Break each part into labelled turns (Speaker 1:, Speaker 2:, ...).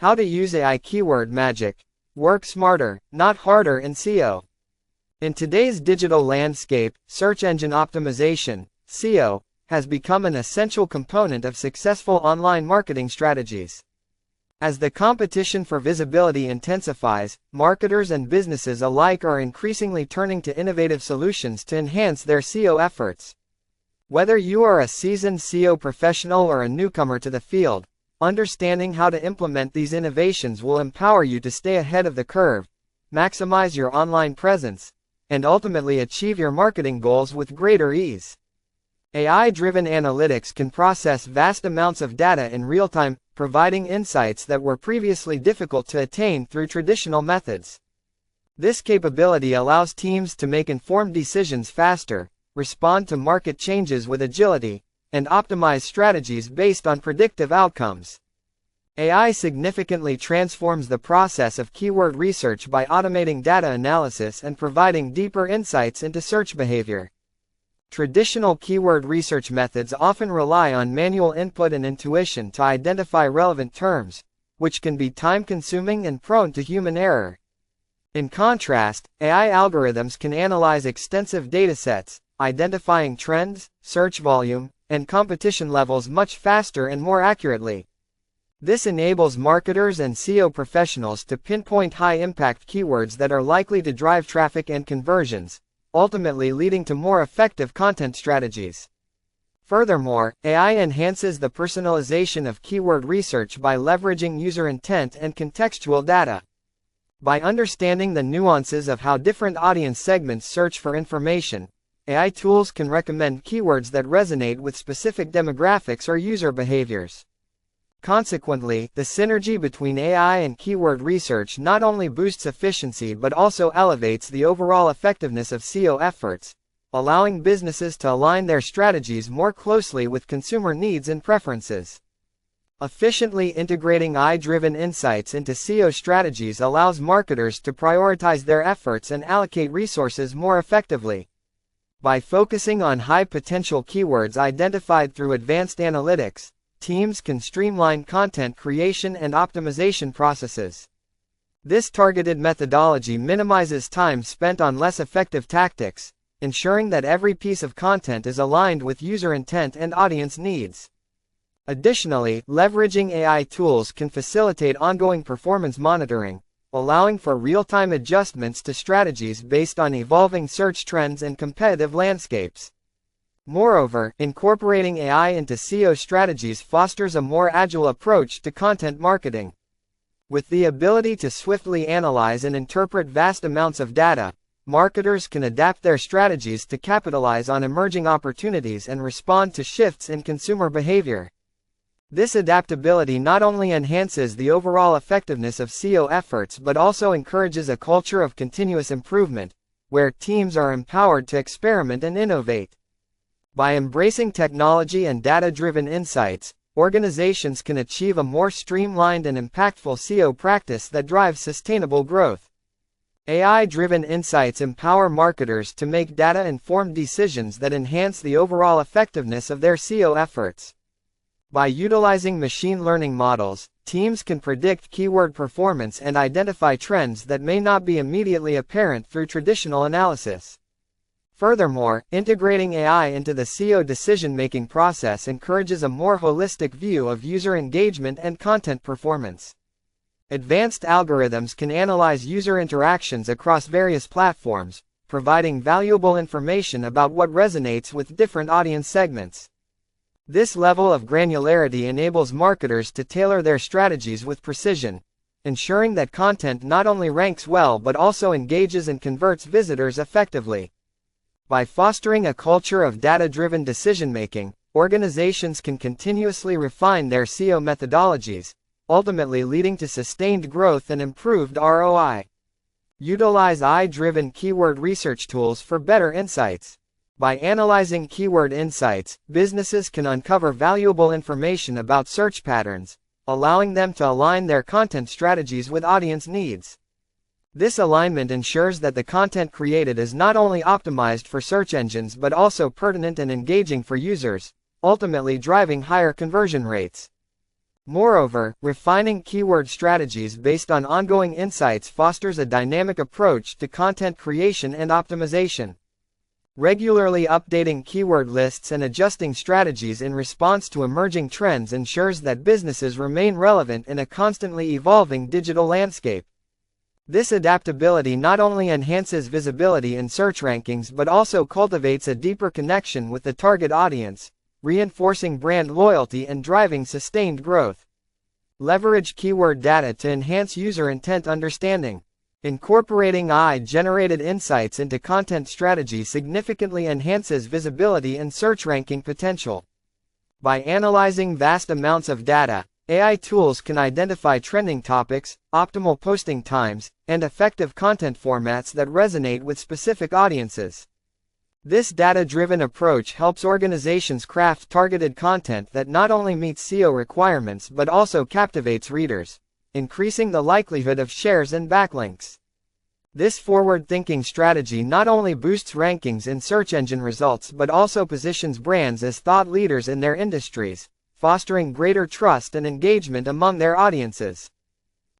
Speaker 1: How to use AI keyword magic. Work smarter, not harder in SEO. In today's digital landscape, search engine optimization, SEO, has become an essential component of successful online marketing strategies. As the competition for visibility intensifies, marketers and businesses alike are increasingly turning to innovative solutions to enhance their SEO efforts. Whether you are a seasoned SEO professional or a newcomer to the field, understanding how to implement these innovations will empower you to stay ahead of the curve, maximize your online presence, and ultimately achieve your marketing goals with greater ease. AI-driven analytics can process vast amounts of data in real time, providing insights that were previously difficult to attain through traditional methods. This capability allows teams to make informed decisions faster, respond to market changes with agility, and optimize strategies based on predictive outcomes. AI significantly transforms the process of keyword research by automating data analysis and providing deeper insights into search behavior. Traditional keyword research methods often rely on manual input and intuition to identify relevant terms, which can be time-consuming and prone to human error. In contrast, AI algorithms can analyze extensive datasets, identifying trends, search volume, and competition levels much faster and more accurately. This enables marketers and SEO professionals to pinpoint high-impact keywords that are likely to drive traffic and conversions, ultimately leading to more effective content strategies. Furthermore, AI enhances the personalization of keyword research by leveraging user intent and contextual data. By understanding the nuances of how different audience segments search for information, AI tools can recommend keywords that resonate with specific demographics or user behaviors. Consequently, the synergy between AI and keyword research not only boosts efficiency but also elevates the overall effectiveness of SEO efforts, allowing businesses to align their strategies more closely with consumer needs and preferences. Efficiently integrating AI-driven insights into SEO strategies allows marketers to prioritize their efforts and allocate resources more effectively. By focusing on high-potential keywords identified through advanced analytics, teams can streamline content creation and optimization processes. This targeted methodology minimizes time spent on less effective tactics, ensuring that every piece of content is aligned with user intent and audience needs. Additionally, leveraging AI tools can facilitate ongoing performance monitoring, allowing for real-time adjustments to strategies based on evolving search trends and competitive landscapes. Moreover, incorporating AI into SEO strategies fosters a more agile approach to content marketing. With the ability to swiftly analyze and interpret vast amounts of data, marketers can adapt their strategies to capitalize on emerging opportunities and respond to shifts in consumer behavior. This adaptability not only enhances the overall effectiveness of SEO efforts but also encourages a culture of continuous improvement, where teams are empowered to experiment and innovate. By embracing technology and data-driven insights, organizations can achieve a more streamlined and impactful SEO practice that drives sustainable growth. AI-driven insights empower marketers to make data-informed decisions that enhance the overall effectiveness of their SEO efforts. By utilizing machine learning models, teams can predict keyword performance and identify trends that may not be immediately apparent through traditional analysis. Furthermore, integrating AI into the SEO decision-making process encourages a more holistic view of user engagement and content performance. Advanced algorithms can analyze user interactions across various platforms, providing valuable information about what resonates with different audience segments. This level of granularity enables marketers to tailor their strategies with precision, ensuring that content not only ranks well but also engages and converts visitors effectively. By fostering a culture of data-driven decision-making, organizations can continuously refine their SEO methodologies, ultimately leading to sustained growth and improved ROI. Utilize AI-driven keyword research tools for better insights. By analyzing keyword insights, businesses can uncover valuable information about search patterns, allowing them to align their content strategies with audience needs. This alignment ensures that the content created is not only optimized for search engines but also pertinent and engaging for users, ultimately driving higher conversion rates. Moreover, refining keyword strategies based on ongoing insights fosters a dynamic approach to content creation and optimization. Regularly updating keyword lists and adjusting strategies in response to emerging trends ensures that businesses remain relevant in a constantly evolving digital landscape. This adaptability not only enhances visibility in search rankings but also cultivates a deeper connection with the target audience, reinforcing brand loyalty and driving sustained growth. Leverage keyword data to enhance user intent understanding. Incorporating AI-generated insights into content strategy significantly enhances visibility and search ranking potential. By analyzing vast amounts of data, AI tools can identify trending topics, optimal posting times, and effective content formats that resonate with specific audiences. This data-driven approach helps organizations craft targeted content that not only meets SEO requirements but also captivates readers, increasing the likelihood of shares and backlinks. This forward-thinking strategy not only boosts rankings in search engine results but also positions brands as thought leaders in their industries, fostering greater trust and engagement among their audiences.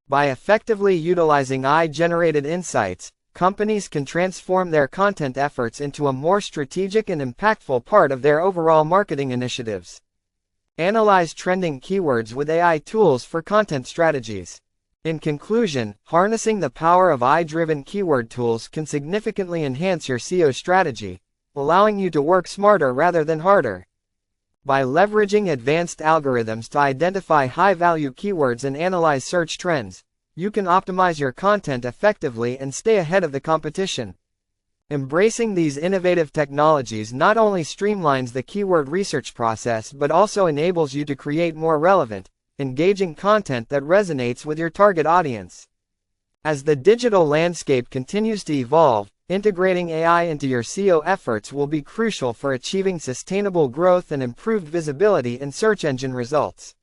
Speaker 1: By effectively utilizing AI-generated insights, companies can transform their content efforts into a more strategic and impactful part of their overall marketing initiatives. Analyze trending keywords with AI tools for content strategies. In conclusion, harnessing the power of AI-driven keyword tools can significantly enhance your SEO strategy, allowing you to work smarter rather than harder. By leveraging advanced algorithms to identify high-value keywords and analyze search trends, you can optimize your content effectively and stay ahead of the competition. Embracing these innovative technologies not only streamlines the keyword research process but also enables you to create more relevant, engaging content that resonates with your target audience. As the digital landscape continues to evolve, integrating AI into your SEO efforts will be crucial for achieving sustainable growth and improved visibility in search engine results.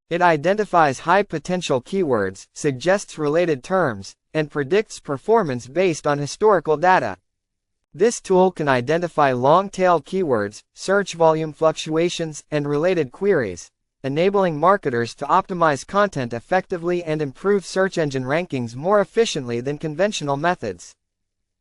Speaker 1: It identifies high-potential keywords, suggests related terms, and predicts performance based on historical data. This tool can identify long-tail keywords, search volume fluctuations, and related queries, enabling marketers to optimize content effectively and improve search engine rankings more efficiently than conventional methods.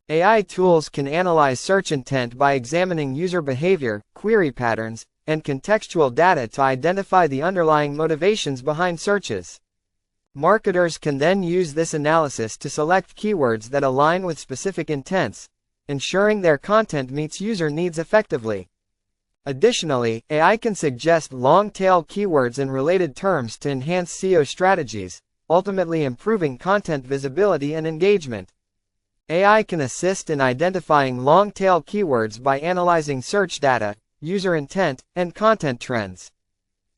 Speaker 1: AI tools can analyze search intent by examining user behavior, query patterns, and contextual data to identify the underlying motivations behind searches. Marketers can then use this analysis to select keywords that align with specific intents, ensuring their content meets user needs effectively. Additionally, AI can suggest long-tail keywords and related terms to enhance SEO strategies, ultimately improving content visibility and engagement. AI can assist in identifying long-tail keywords by analyzing search data, user intent, and content trends.